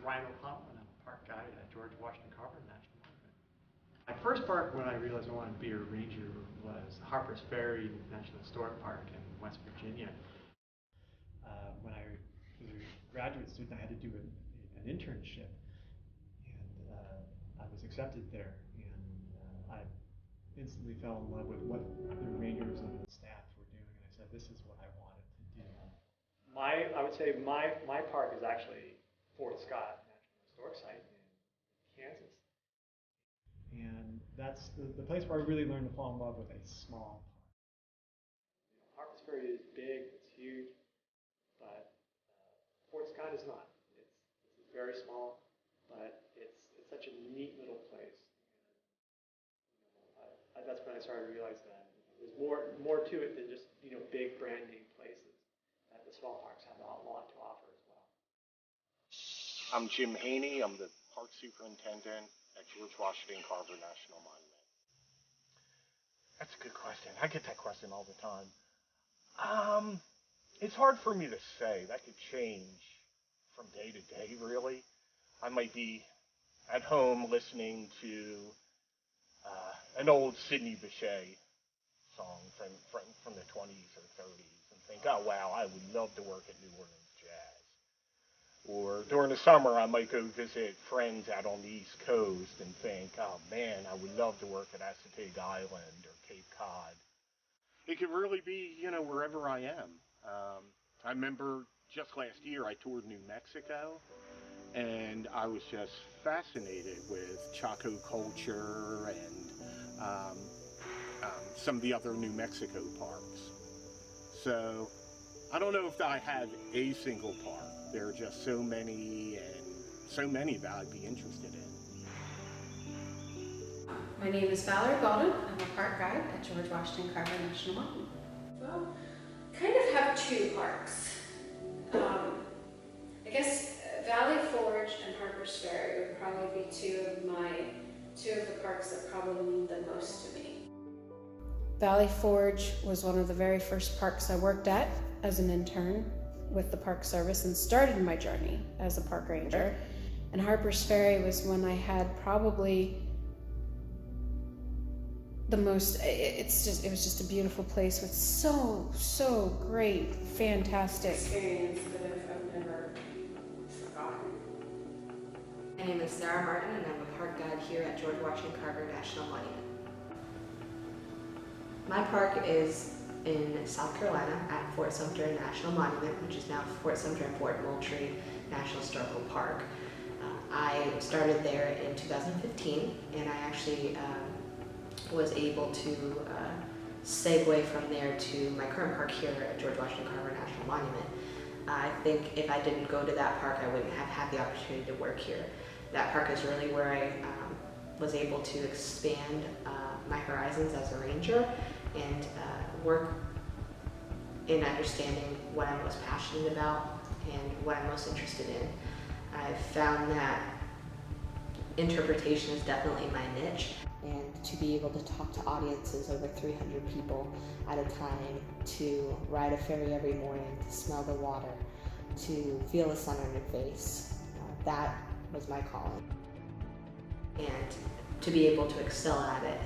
Ryan O'Connell, and I'm a park guide at George Washington Carver National Monument. My first park when I realized I wanted to be a ranger was Harper's Ferry National Historic Park in West Virginia. When I was a graduate student, I had to do an internship, and I was accepted there, and I instantly fell in love with what the rangers and the staff were doing, and I said, this is what I wanted to do. I would say my park is actually Fort Scott National Historic Site in Kansas. And that's the place where I really learned to fall in love with a small park. Harper's Ferry is big, it's huge, but Fort Scott is not. It's very small, but it's such a neat little place. And, that's when I started to realize that there's more to it than just big brand name places. That the small parks have a lot to offer as well. I'm Jim Haney. I'm the park superintendent at George Washington Carver National Monument. That's a good question. I get that question all the time. It's hard for me to say. That could change from day to day, really. I might be at home listening to an old Sidney Bechet song from the 20s or 30s and think, oh, wow, I would love to work at New Orleans Jazz. Or during the summer, I might go visit friends out on the East Coast and think, oh, man, I would love to work at Assateague Island or Cape Cod. It could really be, wherever I am. I remember just last year I toured New Mexico, and I was just fascinated with Chaco culture and some of the other New Mexico parks. So I don't know if I have a single park. There are just so many that I'd be interested in. My name is Valerie Golden. I'm a park guide at George Washington Carver National Monument. Well, kind of have two parks. I guess Valley Forge and Harper's Ferry would probably be two of the parks that probably mean the most to me. Valley Forge was one of the very first parks I worked at as an intern with the Park Service and started my journey as a park ranger. And Harper's Ferry was when I had probably the most, it was just a beautiful place with so great, fantastic experience that I've never forgotten. My name is Sarah Martin, and I'm a park guide here at George Washington Carver National Monument. My park is in South Carolina at Fort Sumter National Monument, which is now Fort Sumter and Fort Moultrie National Historical Park. I started there in 2015, and I actually was able to segue from there to my current park here at George Washington Carver National Monument. I think if I didn't go to that park, I wouldn't have had the opportunity to work here. That park is really where I was able to expand my horizons as a ranger and work in understanding what I'm most passionate about and what I'm most interested in. I've found that interpretation is definitely my niche, and to be able to talk to audiences, over 300 people at a time, to ride a ferry every morning, to smell the water, to feel the sun on your face, that was my calling. And to be able to excel at it